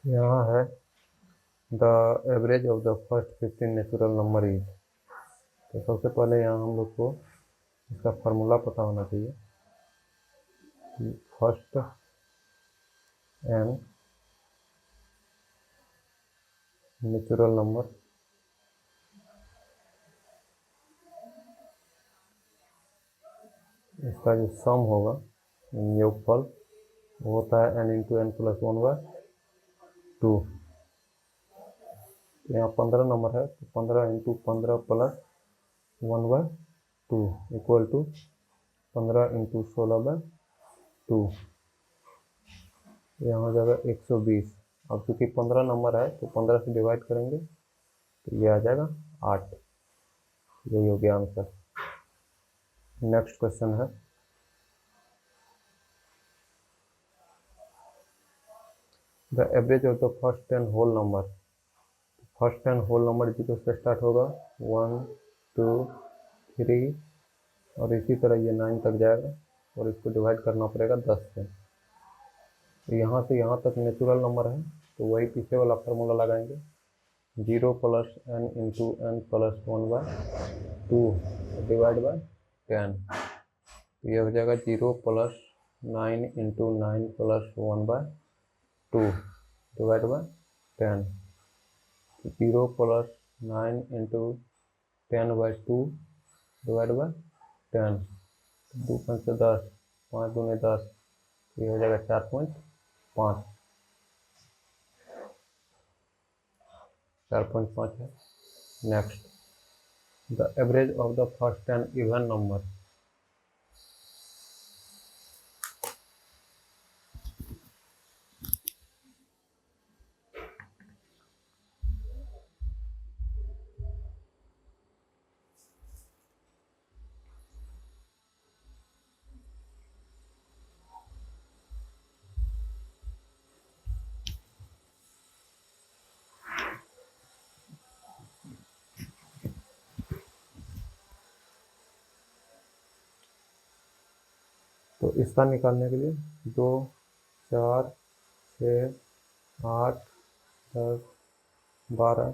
यहाँ है the average of the first 15 natural number is. तो सबसे पहले यहाँ हम लोग को इसका फार्मूला पता होना चाहिए कि फर्स्ट एन नेचुरल नंबर इसका जो सम होगा योगफल वो होता है n इंटू एन प्लस 1/2। यहाँ 15 नंबर है तो 15 into 15 plus 1/2 equal to 15 into 16/2। यहाँ हो जाएगा 120। अब चूँकि 15 नंबर है तो 15 से डिवाइड करेंगे तो ये आ जाएगा 8। यही हो गया आंसर। नेक्स्ट क्वेश्चन है the average of the first 10 whole number. First 10 whole number zero से स्टार्ट होगा 1 2 3 और इसी तरह ये 9 तक जाएगा और इसको डिवाइड करना पड़ेगा 10 से। तो यहाँ से यहाँ तक नेचुरल नंबर है तो वही पीछे वाला फार्मूला लगाएंगे 0 plus n into n plus 1/2 divide by 10। तो ये हो जाएगा 0 plus 9 into 9 plus 1/2 divide by 10। 0 plus 9 into 10/2 divide by 10। 2 5 से 10, 5 दूनी 10, ये हो जाएगा 4.5। 4.5 है। Next the average of the first 10 even number. तो इसका निकालने के लिए 2 4 6 8 10 12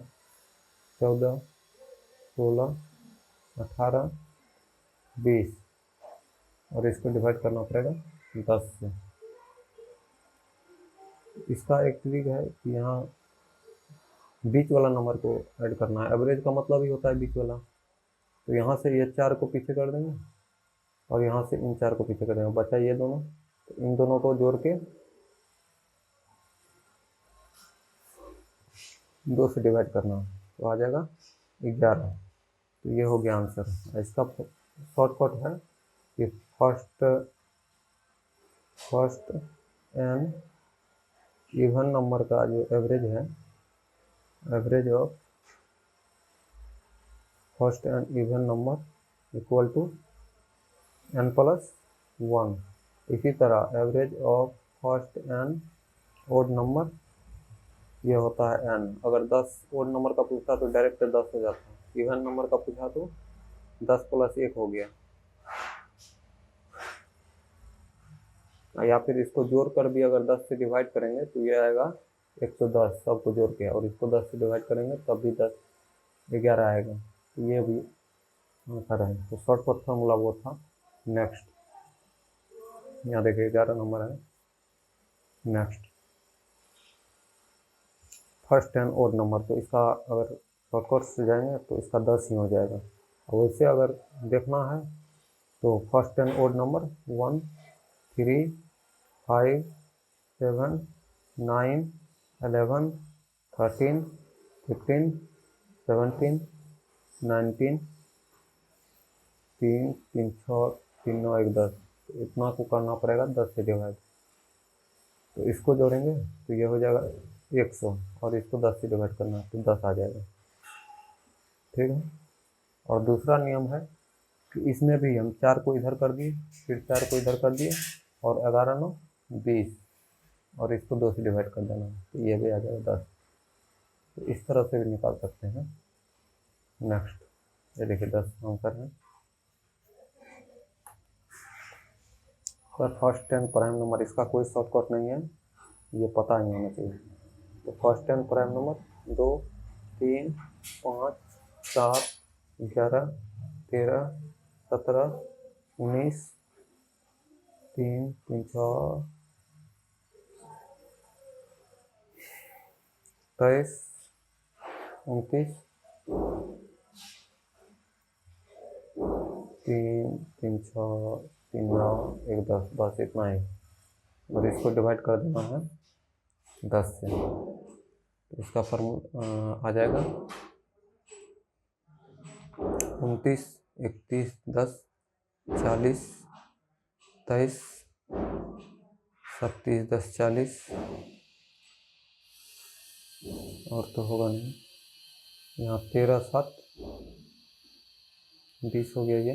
14 16 18 20 और इसको डिवाइड करना पड़ेगा 10 से। इसका एक ट्रिक है कि यहाँ बीच वाला नंबर को ऐड करना है। एवरेज का मतलब ही होता है बीच वाला। तो यहाँ से ये 4 को पीछे कर देंगे और यहाँ से इन 4 को पीछे कर देंगे, बचा ये दोनों। तो इन दोनों को जोड़ के 2 से डिवाइड करना तो आ जाएगा 11। तो ये हो गया आंसर। इसका शॉर्टकट है कि फर्स्ट एन इवन नंबर का जो एवरेज है, average of first n even number equal to n plus 1। इसी तरह average of first n odd number ये होता है n। अगर 10 ओड नंबर का पूछता तो डायरेक्ट 10 हो जाता है। इवन नंबर का पूछा तो 10 प्लस 1 हो गया। या फिर इसको जोड़ कर भी अगर 10 से डिवाइड करेंगे तो ये आएगा 110 सबको जोड़ के, और इसको 10 से डिवाइड करेंगे तब भी 11 आएगा। तो ये भी आंसर है। तो शॉर्टकट फार्मूला वो था। नेक्स्ट यहाँ देखिए 11 नंबर है। नेक्स्ट फर्स्ट 10 ओड नंबर, तो इसका अगर शॉर्टकट से जाएंगे तो इसका 10 ही हो जाएगा। और वैसे अगर देखना है तो फर्स्ट 10 ओड नंबर 1 3 5 7 9 11 13 15 17 19 3 3 6 3 9 1 10। तो इतना को करना पड़ेगा 10 से डिवाइड। तो इसको जोड़ेंगे तो ये हो जाएगा 100 और इसको 10 से डिवाइड करना है तो 10 आ जाएगा। ठीक है। और दूसरा नियम है कि इसमें भी हम 4 को इधर कर दिए, फिर 4 को इधर कर दिए और 11 9 20 और इसको 2 से डिवाइड कर देना तो ये भी आ जाएगा 10। तो इस तरह से भी निकाल सकते हैं। नेक्स्ट ये देखिए 10 आंसर है। और फर्स्ट 10 प्राइम नंबर, इसका कोई शॉर्टकट नहीं है, ये पता ही होना चाहिए। तो फर्स्ट 10 प्राइम नंबर 2 3 5 7 11 13 17 19 3 3 6 23 29 3 3 6 3 9 1 10, बस इतना ही। और इसको डिवाइड कर देना है 10 से, तो इसका फॉर्मूला आ जाएगा 29 31 10 40 23 37 10 40, और तो होगा नहीं। यहाँ 13 7 20 हो गया ये,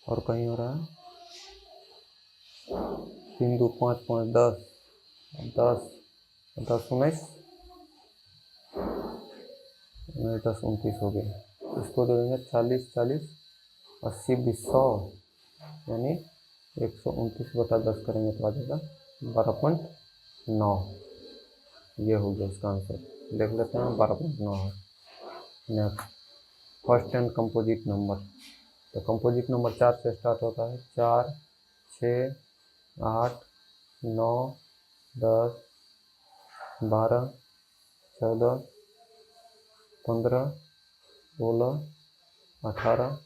और कहीं हो रहा है 3 2 5 5 10 10 10 19 10 29 हो गया। इसको जोड़ेंगे 40 40 80 20 100, यानी 129/10 करेंगे तो आ जाएगा 12.9। ये हो गया इसका आंसर, देख लेते हैं 12.9 है। Next first 10 composite number. तो कंपोजिट नंबर 4 से स्टार्ट होता है। 4 6 8 9 10 12 14 15 16 18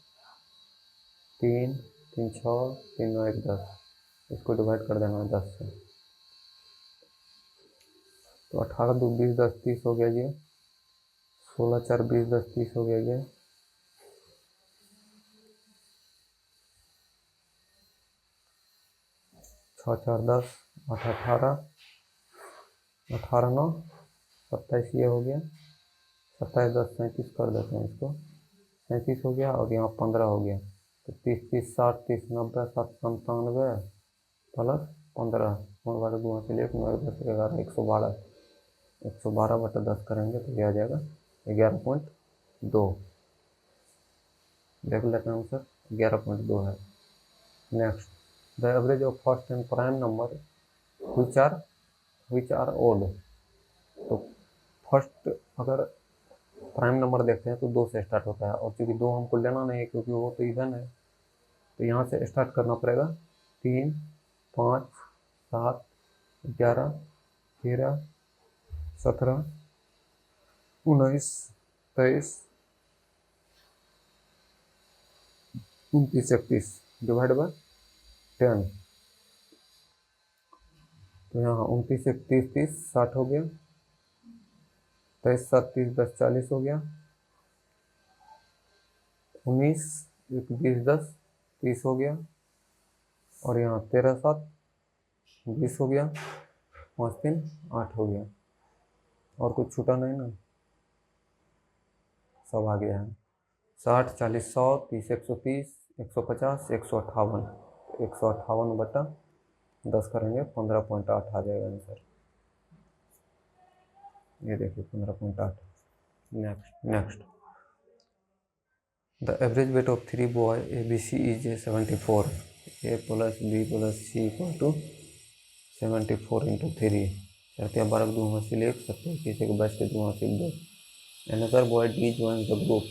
3 3 6 3 9 1 10, इसको डिवाइड कर देना है 10 से। तो 18 2 20 10 30 हो गया ये, 16 4 20 10 30 हो गया ये, 6 4 10 8 18 18 9 27 ये हो गया, 27 10 37 कर देते हैं इसको, 37 हो गया, और यहाँ 15 हो गया। तो 30 30 60 30 90 7 97 प्लस 15 12 2 से 1 9 10 11 112, 112/10 करेंगे तो ये आ जाएगा 11.2। देख लेते हैं आंसर 11.2 है। Next the average of first and prime number which are odd. तो फर्स्ट अगर प्राइम नंबर देखते हैं तो 2 से स्टार्ट होता है, और चूँकि 2 हमको लेना नहीं है क्योंकि वो तो इवन है, तो यहाँ से स्टार्ट करना पड़ेगा 3 5 7 11 13 17 19 23 29 31 डिवाइड बाय 10। तो यहाँ 29 1 30 30 60 हो गया, 23 7 30 10 40 हो गया, 19 1 20 10 30 हो गया, और यहाँ 13 7 20 हो गया, 5 3 8 हो गया, और कुछ छूटा नहीं ना, सब आ गया है। 60 40 100 30 130 150 158, 158/10 करेंगे 15.8 आ जाएगा आंसर। ये देखिए 15.8। Next the average weight of 3 boy ABC is 74। A + B + C = 74 × 3, 4 12 2 हासिल 1 7 21 1 22 के 2 हासिल 2। Another boy D join the group.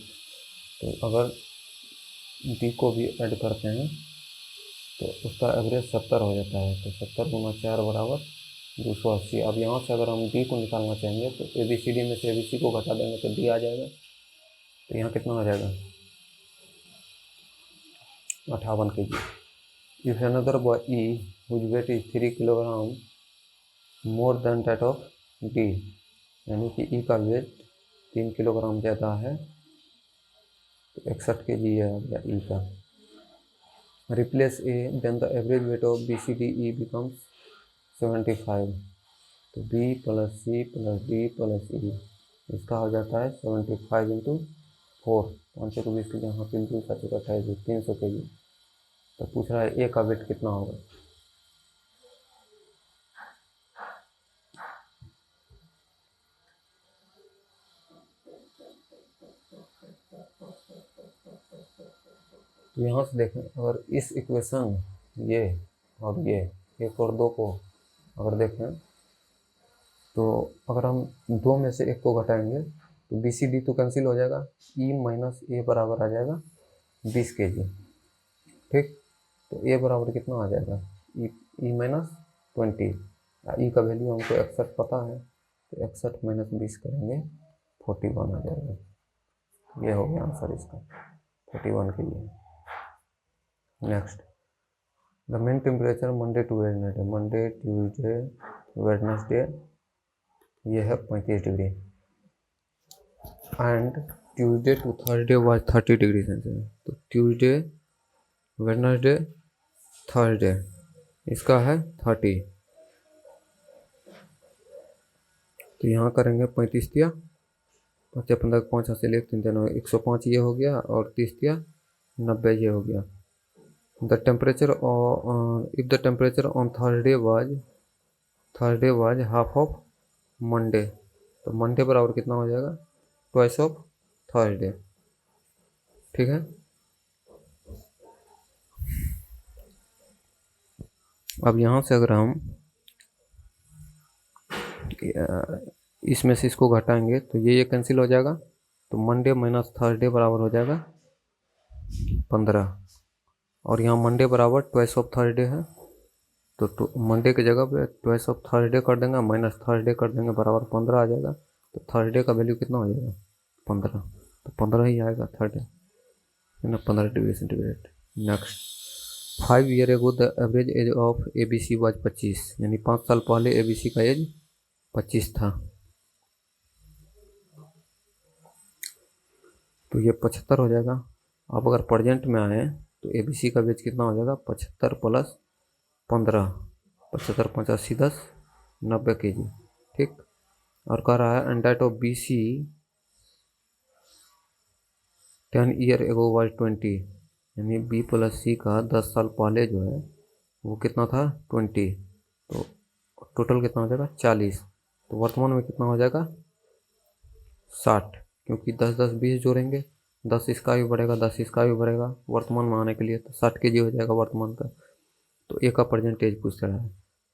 तो अगर D को भी ऐड करते हैं तो उसका एवरेज 70 हो जाता है। तो 70 × 4 = 280। अब यहाँ से अगर हम D को निकालना चाहेंगे तो ABCD में से ABC को घटा देंगे तो D आ जाएगा। तो यहाँ कितना आ जाएगा 58 kg। If another boy E whose weight is 3 kilogram more than that of D, यानी कि E का वेट 3 किलोग्राम ज़्यादा है, तो 61 kg है या E का। Replace A, then the average weight of BCDE becomes 75। तो B + C + D + E, इसका हो जाता है 75 × 4, 5 को 20 के लिए यहाँ 3 2 7 28 300 kg। तो पूछ रहा है ए का वेट कितना होगा। तो यहाँ से देखें, अगर इस इक्वेशन ये और ये 1 और 2 को अगर देखें तो अगर हम दो में से एक को घटाएंगे तो BCD तो कैंसिल हो जाएगा, E माइनस ए बराबर आ जाएगा 20 kg। ठीक, तो ए बराबर कितना आ जाएगा, ई माइनस 20। ई का वैल्यू हमको 61 पता है, तो 61 माइनस 20 करेंगे 41 आ जाएगा। ये हो गया आंसर इसका 41 के लिए। Next, the mean temperature Monday to Wednesday, Monday Tuesday Wednesday ये है 35 degree, and Tuesday to Thursday was 30 degree centigrade. तो ट्यूजडे वेडनेसडे थर्सडे इसका है 30, तो यहाँ करेंगे 35 दिया 5 15 5 से ले 3 दिन 105 ये हो गया, और 30 दिया 90 ये हो गया। The temperature if the temperature on Thursday was half of Monday, तो मंडे बराबर कितना हो जाएगा, ट्वाइस ऑफ थर्सडे। ठीक है, अब यहाँ से अगर हम इसमें से इसको घटाएंगे तो ये कैंसिल हो जाएगा, तो मंडे माइनस थर्सडे बराबर हो जाएगा 15, और यहाँ मंडे बराबर ट्वाइस ऑफ थर्सडे है, तो मंडे की जगह पे ट्वाइस ऑफ थर्सडे कर देंगे, माइनस थर्सडे कर देंगे, बराबर 15 आ जाएगा। तो थर्सडे का वैल्यू कितना हो जाएगा 15, तो 15 ही आएगा थर्सडे है ना, 15 degree centigrade. Next, 5 year ago the average age of ABC was 25, यानी 5 साल पहले ABC का एज 25 था, तो ये 75 हो जाएगा। अब अगर प्रेजेंट में आए तो ABC का एज कितना हो जाएगा, 75 प्लस 15, 75 85 10 90 kg। ठीक, और कह रहा है and that of BC 10 year ago was 20, यानी B प्लस C का 10 साल पहले जो है वो कितना था 20, तो टोटल कितना हो जाएगा 40, तो वर्तमान में कितना हो जाएगा 60, क्योंकि 10 10 20 जोड़ेंगे, 10 इसका भी बढ़ेगा 10 इसका भी बढ़ेगा वर्तमान में आने के लिए, तो 60 kg हो जाएगा वर्तमान का। तो ए का परसेंटेज पूछ रहा है,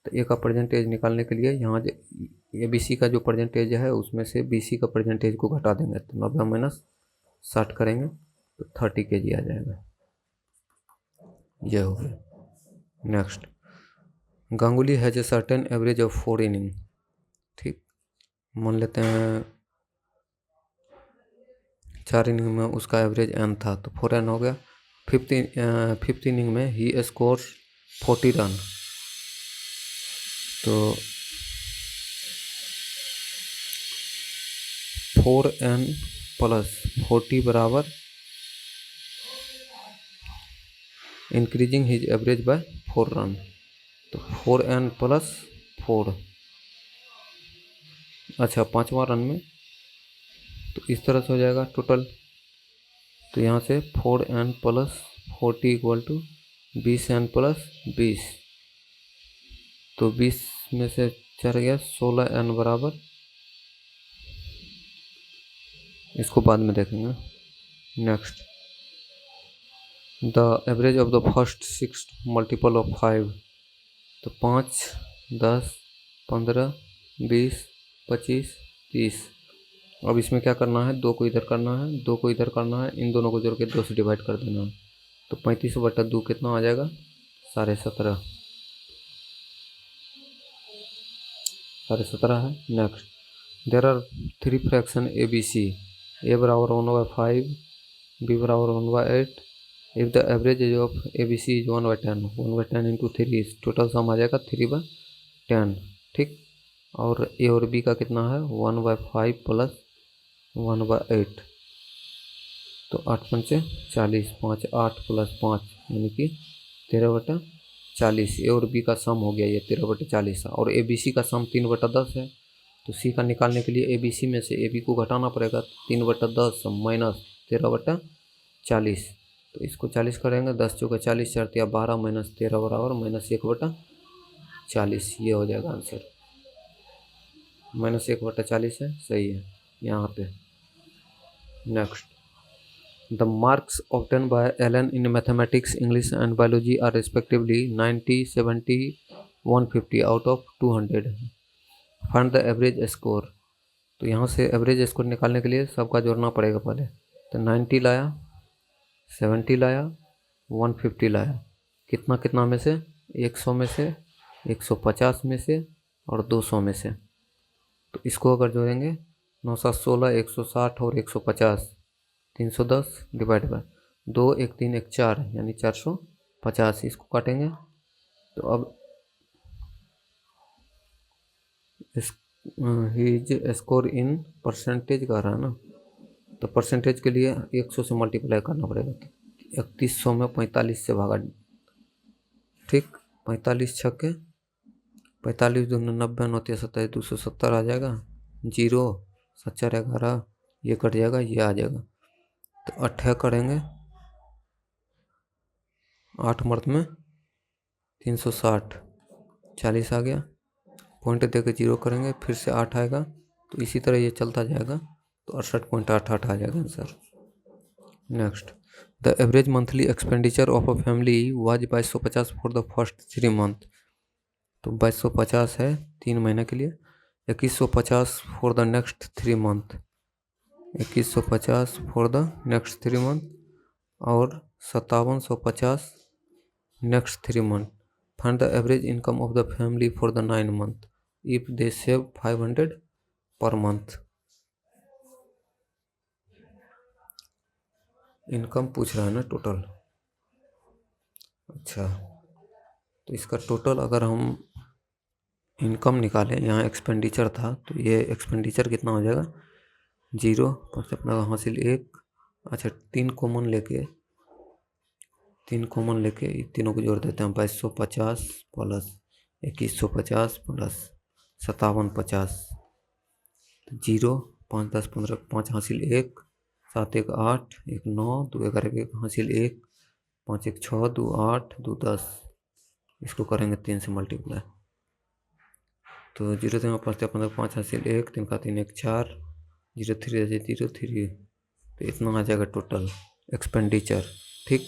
तो ए का परसेंटेज निकालने के लिए यहाँ ABC का जो परसेंटेज है उसमें से BC का परसेंटेज को घटा देंगे, तो 90 माइनस 60 करेंगे तो 30 kg आ जाएगा। यह हो गया। Next, Ganguly has a certain average of 4 inning. ठीक, मान लेते हैं 4 इनिंग में उसका एवरेज n था, तो 4n हो गया। फिफ्थ इनिंग में ही स्कोर 40 रन, तो 4n प्लस 40 बराबर increasing his average by 4 run, तो 4n प्लस 4, अच्छा 5वां रन में, तो इस तरह से हो जाएगा टोटल, तो यहाँ से 4n plus 40 equal to 20n plus 20, तो 20 में से 4 गया 16n बराबर, इसको बाद में देखेंगे। Next, the average of the first 6 multiple of 5, तो 5 10 15 20 25 30। अब इसमें क्या करना है, 2 को इधर करना है 2 को इधर करना है, इन दोनों को जोड़ के 2 से डिवाइड कर देना है, तो 35/2 कितना आ जाएगा 17.5, 17.5 है। Next, there are 3 fraction ABC, A बराबर 1/5, B बराबर 1/8, if the average age of ABC is 1/10, 1/10 into 3, total sum आ जाएगा 3/10। ठीक, और A और B का कितना है 1/5 प्लस 1/8, तो 8 पंचे 40, 5 8 प्लस 5 यानी कि 13/40। ए और बी का सम हो गया ये 13/40, और ABC का सम 3/10 है, तो C का निकालने के लिए ABC में से AB को घटाना पड़ेगा, 3/10 माइनस 13/40, तो इसको 40 करेंगे, 10 चौके 40 4 12 माइनस 13 बराबर माइनस 1/40, ये हो जाएगा आंसर, माइनस 1/40 है, सही है यहाँ पे। Next, the marks obtain by Allen in mathematics, English and biology are respectively 90, 70, 150 out of 200। Find the average score. तो यहाँ से एवरेज स्कोर निकालने के लिए सबका जोड़ना पड़ेगा पहले। तो 90 लाया, 70 लाया, 150 लाया, कितना कितना में से, 100 में से, 150 में से और 200 में से। तो इसको अगर जोड़ेंगे 9 7 16, 160 और 150, 310 डिवाइड बाय 2, 1 3 1 4 यानी 450। इसको काटेंगे तो अब हिज स्कोर इन परसेंटेज का रहा है ना, तो परसेंटेज के लिए 100 से मल्टीप्लाई करना पड़ेगा। 3100 में 45 से भागा, ठीक, 45 छक्के 45 दूनी 90, 9 27, 270 आ जाएगा, 0 7 4 11, ये कट जाएगा, ये आ जाएगा। तो 8 करेंगे, 8 मर्द में 360, 40 आ गया। पॉइंट देकर 0 करेंगे, फिर से 8 आएगा, तो इसी तरह ये चलता जाएगा, तो 68.88 आ जाएगा answer. Next, the average monthly expenditure of a family was 2250 for the first 3 month. तो 2250 है 3 महीने के लिए, 2150 for the next 3 month, 2150 for the next 3 month और 5750 next 3 month. Find the average income of the family for the 9 month if they save 500 per month. Income पूछ रहा है ना टोटल। अच्छा, तो इसका टोटल अगर हम इनकम निकालें, यहाँ एक्सपेंडिचर था, तो ये एक्सपेंडिचर कितना हो जाएगा, 0 पर अपना हासिल 1। अच्छा, 3 कॉमन लेके तीनों को जोड़ देते हैं, 2250 प्लस 2150 प्लस 5750, 0 5 10 15 5 हासिल 1, 7 1 8 1 9 2 11 1 हासिल 1, 5 1 6 2 8 2 10। इसको करेंगे 3 से मल्टीप्लाई, तो 0 3 5 15 5 हासिल 1, 3 का 3 1 4, 0 3 0 3, तो इतना आ जाएगा टोटल एक्सपेंडिचर। ठीक,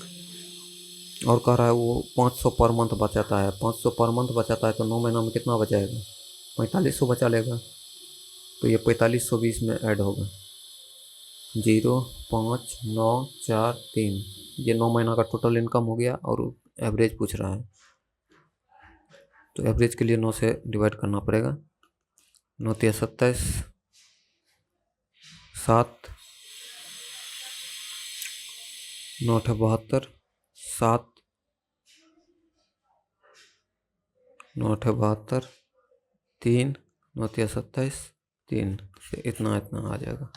और कह रहा है वो 500 पर मंथ बचाता है, 500 पर मंथ बचाता है, तो 9 महीना में कितना बचाएगा, 4500 बचा लेगा। तो ये 4520 में ऐड होगा, 0 5 9 4 3, ये 9 महीना का टोटल इनकम हो गया और एवरेज पूछ रहा है, तो एवरेज के लिए 9 से डिवाइड करना पड़ेगा। 9 3 27, 7 9 8 72, 7 9 8 72, 3 9 3 27, 3 से इतना आ जाएगा,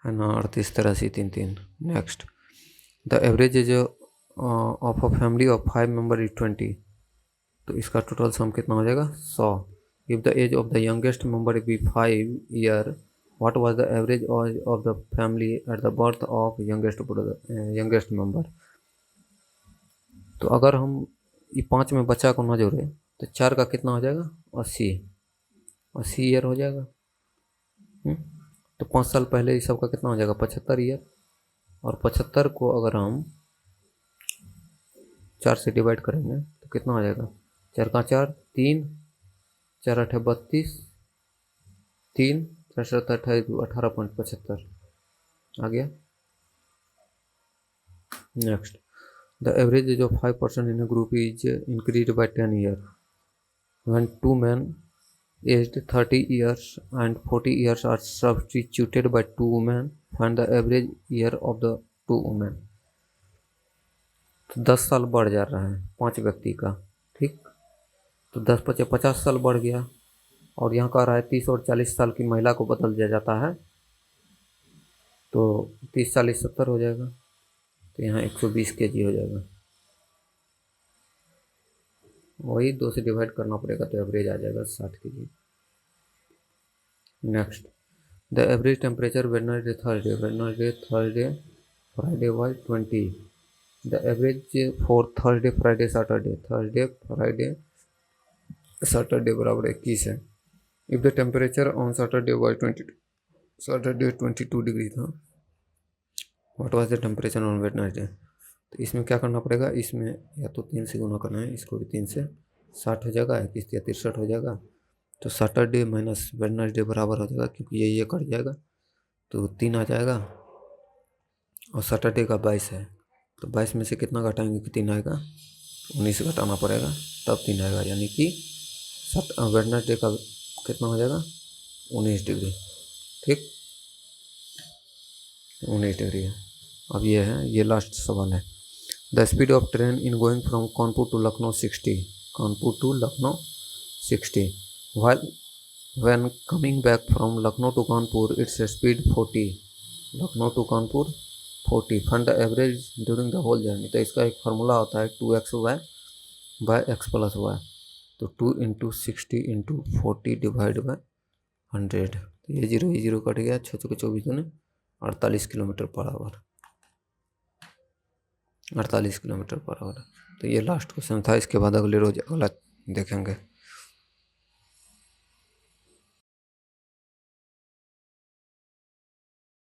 है ना, 38 83 3 3। Next, the average age of a family of 5 member is 20। तो इसका टोटल सम कितना हो जाएगा, 100। If the age of the youngest member be 5 year, what was the average age of the family at the birth of youngest member. तो अगर हम ये 5 में बच्चा को ना जोड़े तो 4 का कितना हो जाएगा, 80 ईयर हो जाएगा। तो 5 साल पहले इस सब का कितना हो जाएगा, 75 ईयर। और 75 को अगर हम 4 से डिवाइड करेंगे तो कितना हो जाएगा, 4 का 4 3, 4 8 32, 3 4 7 28 18.75 आ गया। Next, the average age of 5% in a group is increase by 10 year when 2 men aged 30 years and 40 years are substituted by 2 women. Find the average year of the 2 women. तो 10 साल बढ़ जा रहा है 5 व्यक्ति का, ठीक, तो 10 5 50 साल बढ़ गया, और यहाँ कह रहा है 30 और 40 साल की महिला को बदल दिया जाता है, तो 30 40 70 हो जाएगा, तो यहाँ 120 kg हो जाएगा। वही 2 से डिवाइड करना पड़ेगा, तो एवरेज आ जाएगा 60 kg। Next, the average temperature Wednesday Thursday Friday was 20। The average for Thursday Friday Saturday बराबर 21 है। If the temperature on Saturday was 22 degree था, what was the temperature on Wednesday. तो इसमें क्या करना पड़ेगा, इसमें या तो 3 से गुना करना है, इसको भी 3 से 60 हो जाएगा, 21 या 63 हो जाएगा, तो सैटरडे माइनस वेडनेसडे बराबर हो जाएगा, क्योंकि ये कट जाएगा तो 3 आ जाएगा, और सैटरडे का 22 है, तो 22 में से कितना घटाएंगे कि 3 आएगा, 19 घटाना पड़ेगा तब 3 आएगा, यानी कि वेडनेसडे का कितना हो जाएगा 19 डिग्री। ठीक, 19 डिग्री है। अब ये है, ये लास्ट सवाल है। The speed of train in going from Kanpur to Lucknow 60, Kanpur to Lucknow 60, while when coming back from Lucknow to Kanpur its speed 40, Lucknow to Kanpur 40, find the average during the whole journey. तो इसका एक फार्मूला होता है 2x/y bye x plus Y, तो 2 into 60 into 40 divide by 100, तो ये 0 cut गया, 6 चौके 24 दूनी 48 kilometre per hour, 48 kilometre per hour. तो ये लास्ट क्वेश्चन था, इसके बाद अगले रोज अगला देखेंगे।